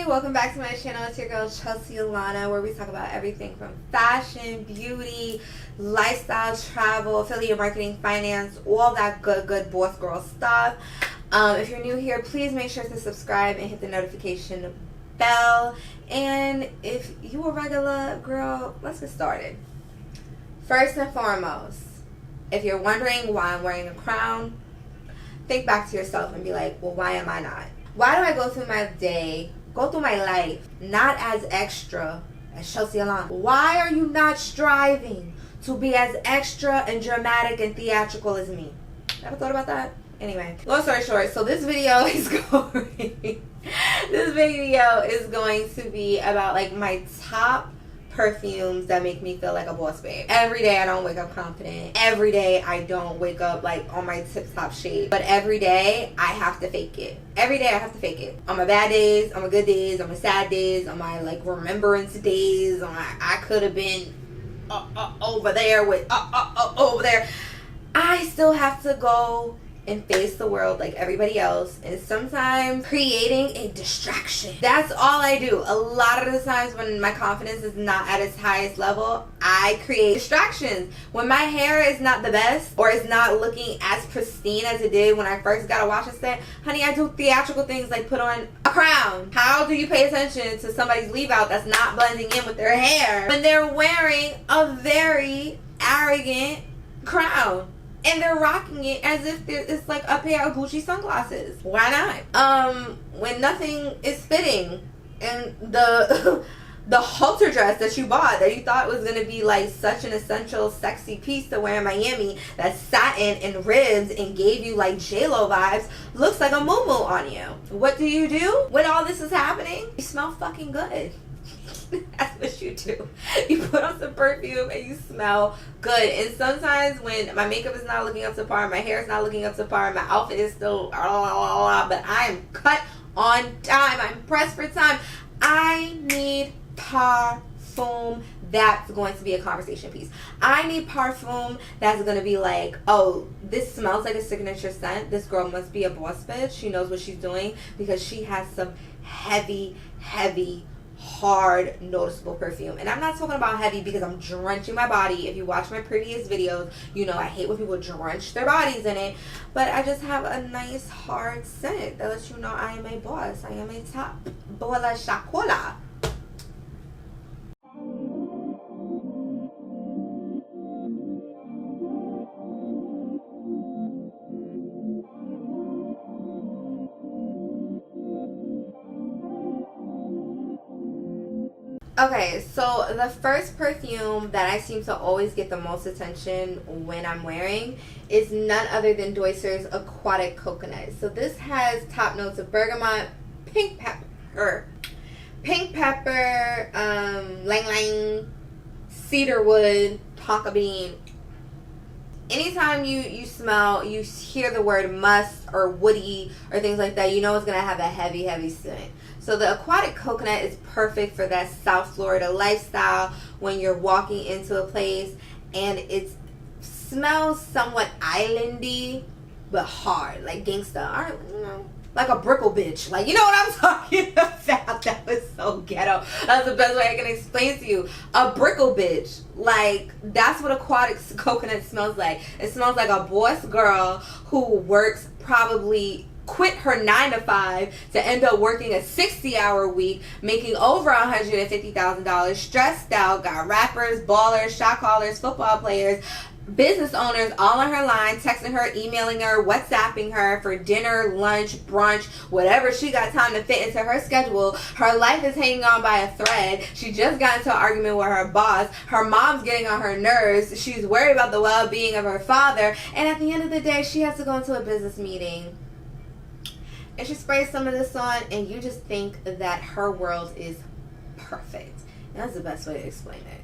Hey, welcome back to my channel. It's your girl Chelsea-Alana, where we talk about everything from fashion, beauty, lifestyle, travel, affiliate marketing, finance, all that good boss girl stuff. If you're new here, please make sure to subscribe and hit the notification bell. And if you a regular girl, let's get started. First and foremost, if you're wondering why I'm wearing a crown, think back to yourself and be like, well, why am I not? Why do I go through my day, go through my life, not as extra as Chelsea-Alana? Why are you not striving to be as extra and dramatic and theatrical as me? Ever thought about that? Anyway, long story short, so this video is going to be about like my top perfumes that make me feel like a boss babe. Every day I don't wake up confident. Every day I don't wake up like on my tip top shape. But every day I have to fake it. Every day I have to fake it. On my bad days, on my good days, on my sad days, on my like remembrance days, on my I could have been over there with over there. I still have to go and face the world like everybody else, and sometimes creating a distraction. That's all I do. A lot of the times when my confidence is not at its highest level, I create distractions. When my hair is not the best or is not looking as pristine as it did when I first got a wash and set, honey, I do theatrical things like put on a crown. How do you pay attention to somebody's leave out that's not blending in with their hair when they're wearing a very arrogant crown? And they're rocking it as if it's like a pair of Gucci sunglasses. Why not? When nothing is fitting, and the halter dress that you bought that you thought was gonna be like such an essential, sexy piece to wear in Miami, that's satin and ribs and gave you like J-Lo vibes, looks like a muumuu on you. What do when all this is happening? You smell fucking good. That's what you do. You put on some perfume and you smell good. And sometimes when my makeup is not looking up to par, my hair is not looking up to par, my outfit is still but I am cut on time. I'm pressed for time. I need parfum that's going to be a conversation piece. I need parfum that's going to be like, oh, this smells like a signature scent. This girl must be a boss bitch. She knows what she's doing because she has some heavy, hard, noticeable perfume. And I'm not talking about heavy because I'm drenching my body. If you watch my previous videos, you know I hate when people drench their bodies in it. But I just have a nice hard scent that lets you know I am a boss. I am a top bola shakola. Okay, so the first perfume that I seem to always get the most attention when I'm wearing is none other than Dossier's Aquatic Coconut. So this has top notes of bergamot, pink pepper, lang lang, cedarwood, tonka bean. Anytime you hear the word musk or woody or things like that, you know it's going to have a heavy scent. So the Aquatic Coconut is perfect for that South Florida lifestyle when you're walking into a place and it smells somewhat islandy but hard, like gangsta, like a brickle bitch. Like, you know what I'm talking about? That was so ghetto. That's the best way I can explain to you. A brickle bitch. Like, that's what Aquatic Coconut smells like. It smells like a boss girl who works probably quit her 9-to-5 to end up working a 60-hour week, making over $150,000, stressed out, got rappers, ballers, shot callers, football players, business owners all on her line, texting her, emailing her, WhatsApping her for dinner, lunch, brunch, whatever she got time to fit into her schedule. Her life is hanging on by a thread. She just got into an argument with her boss. Her mom's getting on her nerves. She's worried about the well-being of her father. And at the end of the day, she has to go into a business meeting. And she sprays some of this on, and you just think that her world is perfect. And that's the best way to explain it.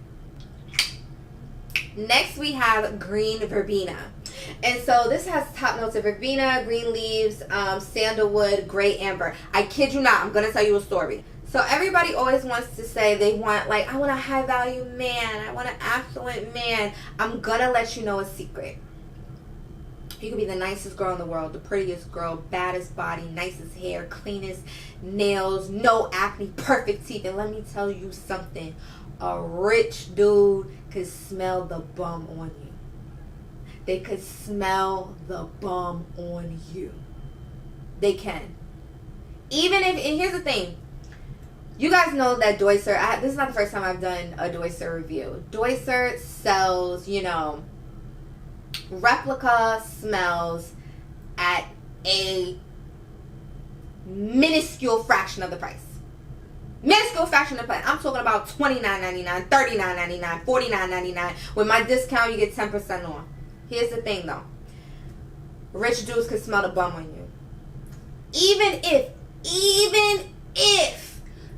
Next, we have green verbena. And so this has top notes of verbena, green leaves, sandalwood, gray amber. I kid you not, I'm going to tell you a story. So everybody always wants to say they want, like, I want a high value man. I want an affluent man. I'm going to let you know a secret. You could be the nicest girl in the world, the prettiest girl, baddest body, nicest hair, cleanest nails, no acne, perfect teeth. And let me tell you something. A rich dude could smell the bum on you. They could smell the bum on you. They can. Even if, and here's the thing. You guys know that Dossier, this is not the first time I've done a Dossier review. Dossier sells, you know, replica smells at a minuscule fraction of the price. Minuscule fraction of the price. I'm talking about $29.99, $39.99, $49.99. With my discount, you get 10% off. Here's the thing, though. Rich dudes can smell the bum on you. Even if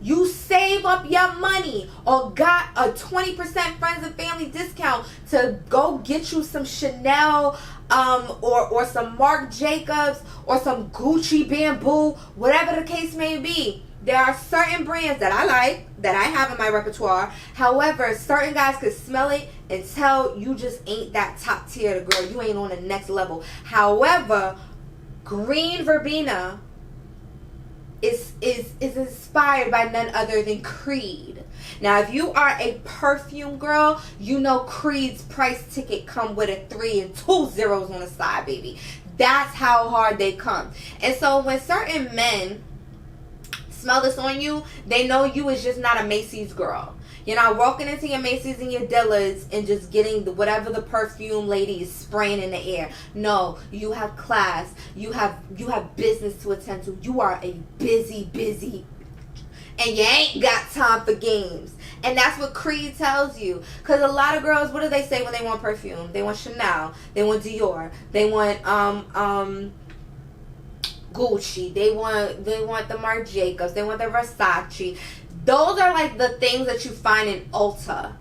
you save up your money or got a 20% friends and family discount to go get you some Chanel or some Marc Jacobs or some Gucci Bamboo, whatever the case may be. There are certain brands that I like, that I have in my repertoire. However, certain guys could smell it and tell you just ain't that top tier girl. You ain't on the next level. However, green verbena is inspired by none other than Creed. Now, if you are a perfume girl, you know Creed's price ticket come with a 3 and 2 zeros on the side, baby. That's how hard they come. And so when certain men smell this on you, they know you is just not a Macy's girl. You're not walking into your Macy's and your Dillard's and just getting whatever the perfume lady is spraying in the air. No, you have class. You have business to attend to. You are a busy, and you ain't got time for games. And that's what Creed tells you. Because a lot of girls, what do they say when they want perfume? They want Chanel. They want Dior. They want Gucci. They want the Marc Jacobs. They want the Versace. Those are like the things that you find in Ulta. And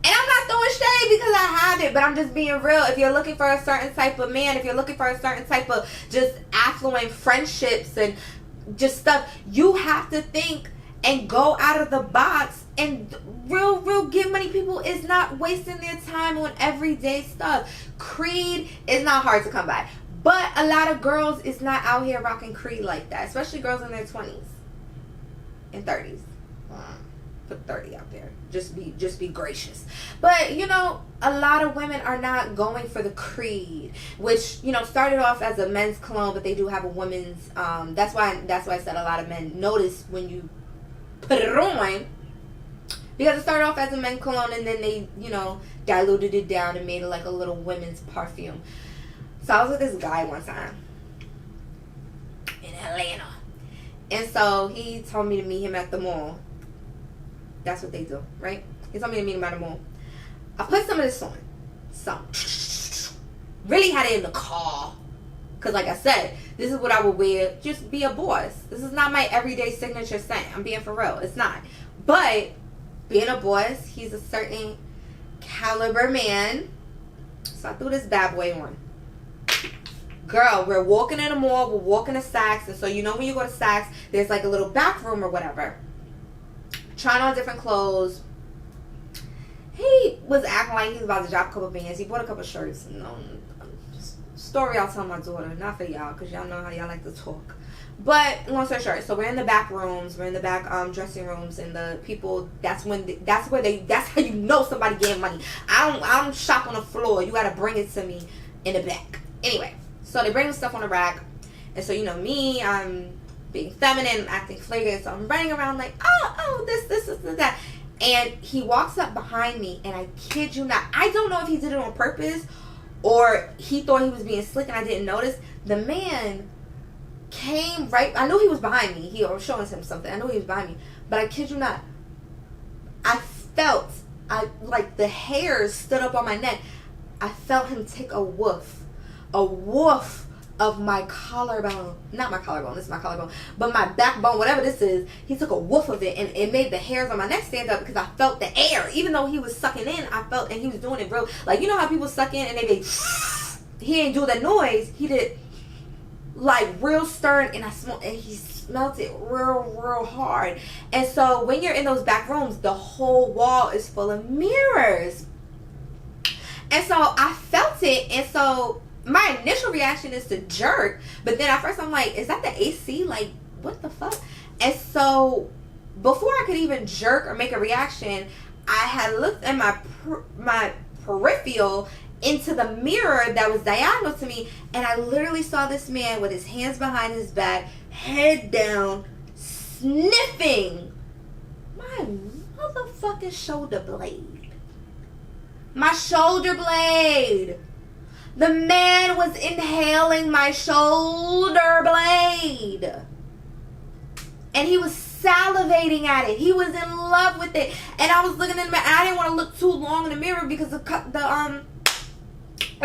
I'm not throwing shade because I have it, but I'm just being real. If you're looking for a certain type of man, if you're looking for a certain type of just affluent friendships and just stuff, you have to think and go out of the box. And real get money people is not wasting their time on everyday stuff. Creed is not hard to come by. But a lot of girls is not out here rocking Creed like that. Especially girls in their 20s and 30s. Put 30 out there. Just be gracious. But, you know, a lot of women are not going for the Creed, which, you know, started off as a men's cologne, but they do have a women's. That's why I said a lot of men notice when you put it on, because it started off as a men's cologne and then they, you know, diluted it down and made it like a little women's perfume. So I was with this guy one time in Atlanta, and so he told me to meet him at the mall. That's what they do, right? He told me to meet him at the mall. I put some of this on. Really had it in the car. Because like I said, this is what I would wear. Just be a boss. This is not my everyday signature scent. I'm being for real. It's not. But being a boss, he's a certain caliber man. So I threw this bad boy on. Girl, we're walking in the mall. We're walking to Saks. And so you know when you go to Saks, there's like a little back room or whatever. Trying on different clothes. He was acting like he was about to drop a couple bands. He bought a couple shirts. And, story I'll tell my daughter, not for y'all, because y'all know how y'all like to talk. But long story short, so we're in the back rooms, we're in the back dressing rooms, and the people, that's how you know somebody getting money. I don't shop on the floor. You gotta bring it to me in the back. Anyway, so they bring the stuff on the rack, and so you know me, I'm being feminine, acting flagrant, so I'm running around like, oh, this, that. And he walks up behind me, and I kid you not, I don't know if he did it on purpose or he thought he was being slick and I didn't notice. The man came right, I knew he was behind me. He was showing him something. I knew he was behind me. But I kid you not, I felt, like the hairs stood up on my neck. I felt him take a woof of my collarbone. Not my collarbone, this is my collarbone. But my backbone, whatever this is, he took a woof of it and it made the hairs on my neck stand up because I felt the air. Even though he was sucking in, I felt, and he was doing it real, like, you know how people suck in and they be, he ain't do that noise. He did like real stern, and I smelled, and he smelled it real hard. And so when you're in those back rooms, the whole wall is full of mirrors. And so I felt it, and so my initial reaction is to jerk, but then at first I'm like, is that the AC? Like, what the fuck? And so before I could even jerk or make a reaction, I had looked at my peripheral into the mirror that was diagonal to me, and I literally saw this man with his hands behind his back, head down, sniffing my motherfucking shoulder blade. My shoulder blade. The man was inhaling my shoulder blade. And he was salivating at it. He was in love with it. And I was looking in the mirror. I didn't want to look too long in the mirror because the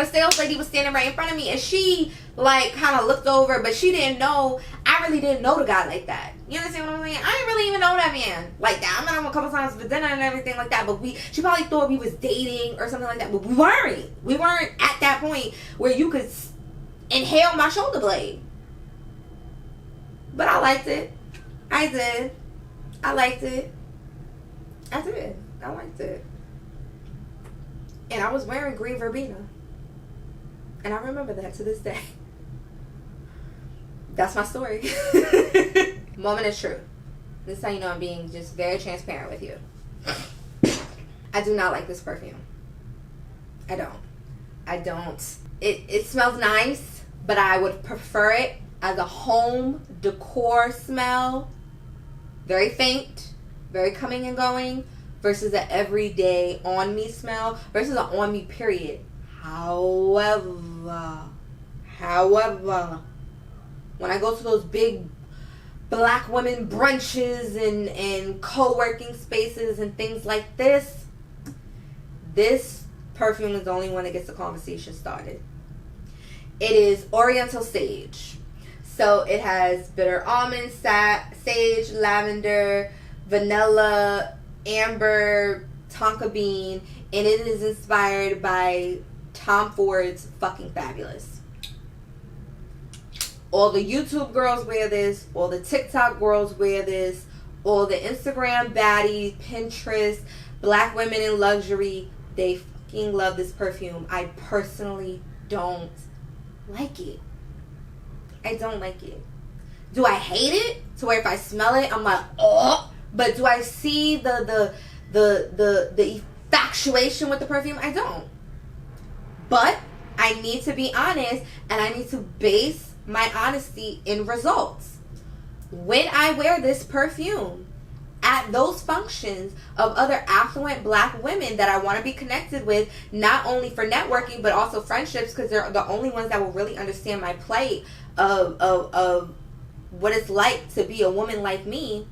sales lady was standing right in front of me, and she like kind of looked over, but she didn't know. I really didn't know the guy like that. You understand what I'm saying? I didn't really even know that man like that. I met him a couple times for dinner and everything like that, but she probably thought we was dating or something like that, but we weren't. We weren't at that point where you could inhale my shoulder blade. But I liked it. I did. I liked it. I did. I liked it. And I was wearing green verbena. And I remember that to this day. That's my story. Moment of truth. This is how you know I'm being just very transparent with you. I do not like this perfume. I don't. It smells nice, but I would prefer it as a home decor smell. Very faint, very coming and going, versus an everyday on me smell, versus an on me period. However, when I go to those big black women brunches and co-working spaces and things like this perfume is the only one that gets the conversation started. It is Oriental Sage. So it has bitter almond, sage, lavender, vanilla, amber, tonka bean, and it is inspired by Tom Ford's Fucking Fabulous. All the YouTube girls wear this, all the TikTok girls wear this, all the Instagram baddies, Pinterest, black women in luxury, they fucking love this perfume. I personally don't like it. I don't like it. Do I hate it? To where if I smell it, I'm like, oh. But do I see the infatuation with the perfume? I don't. But I need to be honest, and I need to base my honesty in results. When I wear this perfume at those functions of other affluent black women that I want to be connected with, not only for networking but also friendships, because they're the only ones that will really understand my plight of what it's like to be a woman like me,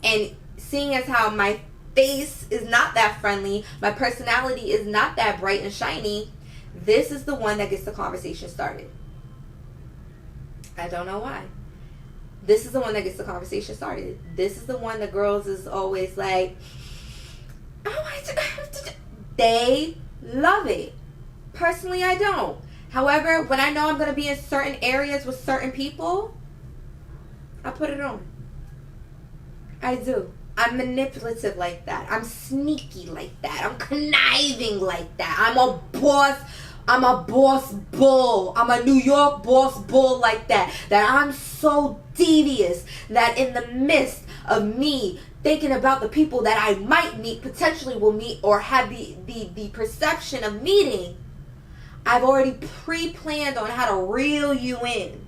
and seeing as how my face is not that friendly, my personality is not that bright and shiny, this is the one that gets the conversation started. I don't know why. This is the one that gets the conversation started. This is the one that girls is always like, they love it. Personally, I don't. However, when I know I'm going to be in certain areas with certain people, I put it on. I do. I'm manipulative like that. I'm sneaky like that. I'm conniving like that. I'm a boss bull. I'm a New York boss bull like that. That I'm so devious that in the midst of me thinking about the people that I might meet, potentially will meet, or have the perception of meeting, I've already pre-planned on how to reel you in,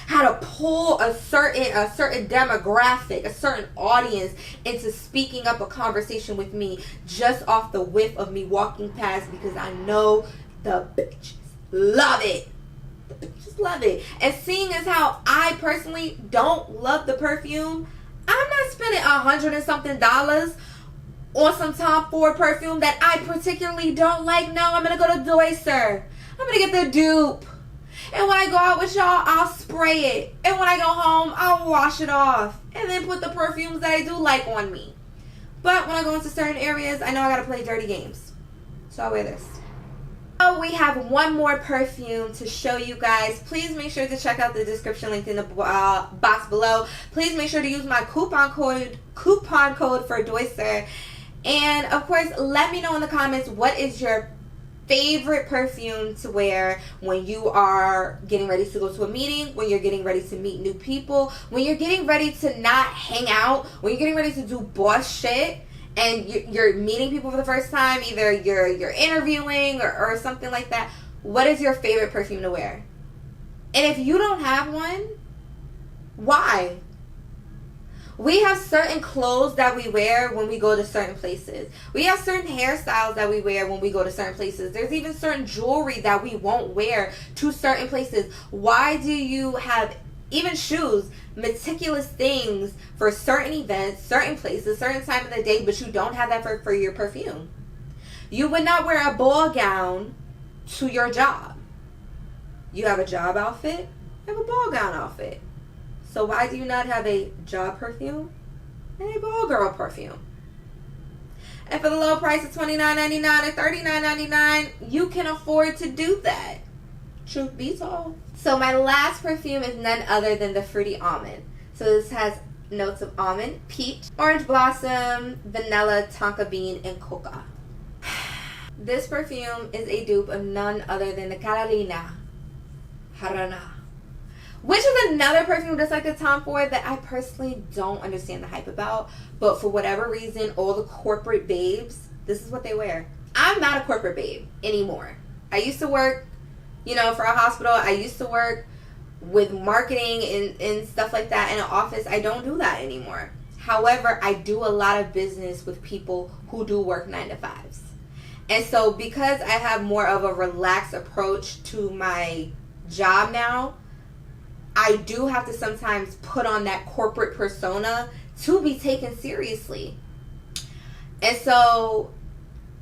how to pull a certain demographic, a certain audience into speaking up a conversation with me just off the whiff of me walking past, because I know the bitches love it. The bitches love it. And seeing as how I personally don't love the perfume, I'm not spending $100 and something on some Tom Ford perfume that I particularly don't like. No, I'm gonna go to Dossier. I'm gonna get the dupe. And when I go out with y'all, I'll spray it. And when I go home, I'll wash it off. And then put the perfumes that I do like on me. But when I go into certain areas, I know I gotta play dirty games. So I wear this. So we have one more perfume to show you guys. Please make sure to check out the description link in the box below. Please make sure to use my coupon code for Dossier. And of course, let me know in the comments, what is your favorite perfume to wear when you are getting ready to go to a meeting, when you're getting ready to meet new people, when you're getting ready to not hang out, when you're getting ready to do boss shit, and you're meeting people for the first time, either you're interviewing or something like that. What is your favorite perfume to wear? And if you don't have one, why? We have certain clothes that we wear when we go to certain places. We have certain hairstyles that we wear when we go to certain places. There's even certain jewelry that we won't wear to certain places. Why do you have, even shoes, meticulous things for certain events, certain places, certain time of the day, but you don't have that for your perfume? You would not wear a ball gown to your job. You have a job outfit, you have a ball gown outfit. So why do you not have a job perfume and a ball girl perfume? And for the low price of $29.99 or $39.99, you can afford to do that. Truth be told. So my last perfume is none other than the Fruity Almond. So this has notes of almond, peach, orange blossom, vanilla, tonka bean, and coca. This perfume is a dupe of none other than the Carolina Herrera, which is another perfume just like the Tom Ford that I personally don't understand the hype about. But for whatever reason, all the corporate babes, this is what they wear. I'm not a corporate babe anymore. I used to work, for a hospital. I used to work with marketing and stuff like that in an office. I don't do that anymore. However, I do a lot of business with people who do work 9 to 5s. And so because I have more of a relaxed approach to my job now, I do have to sometimes put on that corporate persona to be taken seriously. And so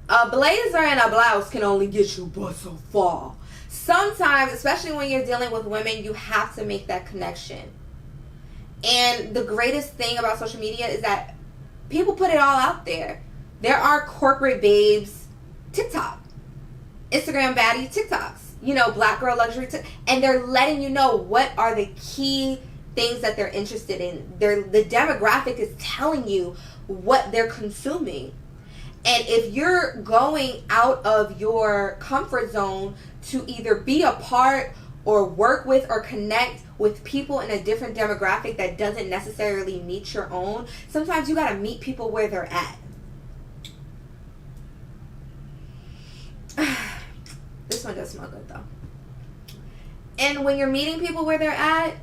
a blazer and a blouse can only get you but so far. Sometimes, especially when you're dealing with women, you have to make that connection. And the greatest thing about social media is that people put it all out there. There are corporate babes TikTok, Instagram baddie TikToks, black girl luxury, and they're letting you know what are the key things that they're interested in. The demographic is telling you what they're consuming. And if you're going out of your comfort zone to either be a part or work with or connect with people in a different demographic that doesn't necessarily meet your own, sometimes you got to meet people where they're at. This one does smell good though. And when you're meeting people where they're at,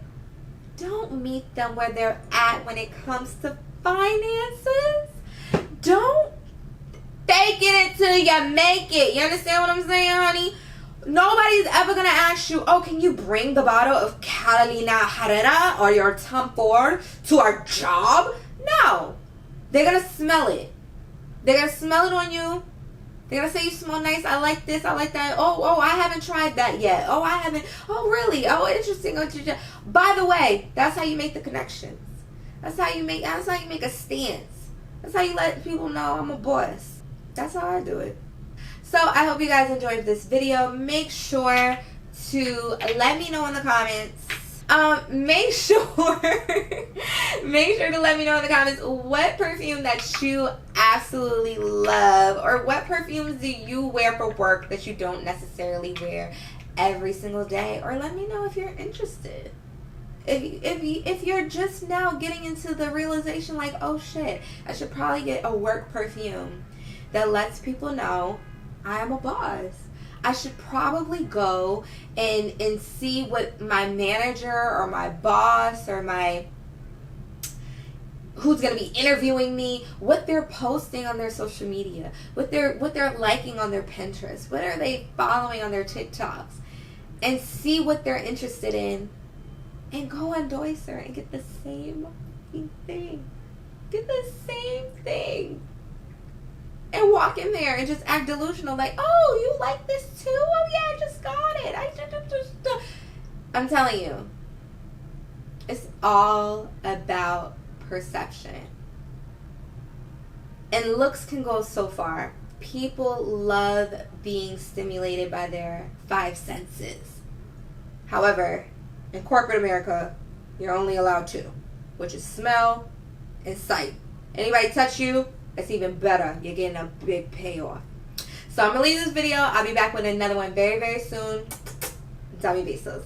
don't meet them where they're at when it comes to finances. Don't fake it until you make it. You understand what I'm saying, honey? Nobody's ever going to ask you, oh, can you bring the bottle of Carolina Herrera or your Tom Ford to our job? No. They're going to smell it. They're going to smell it on you. They're going to say you smell nice. I like this. I like that. Oh, I haven't tried that yet. Oh, I haven't. Oh, really? Oh, interesting. By the way, that's how you make the connections. That's how you make a stance. That's how you let people know I'm a boss. That's how I do it. So I hope you guys enjoyed this video. Make sure to let me know in the comments. Make sure to let me know in the comments what perfume that you absolutely love, or what perfumes do you wear for work that you don't necessarily wear every single day. Or let me know if you're interested. If you're just now getting into the realization like, oh shit, I should probably get a work perfume that lets people know I am a boss. I should probably go and see what my manager or my boss or who's going to be interviewing me, what they're posting on their social media, what they're liking on their Pinterest, what are they following on their TikToks, and see what they're interested in, and go on Dossier and get the same thing. Get the same thing. And walk in there and just act delusional like, oh, you like this too? Oh yeah, I just got it. I'm telling you, it's all about perception. And looks can go so far. People love being stimulated by their 5 senses. However, in corporate America, you're only allowed 2, which is smell and sight. Anybody touch you, it's even better. You're getting a big payoff. So I'm gonna leave this video. I'll be back with another one very, very soon. Dami besos.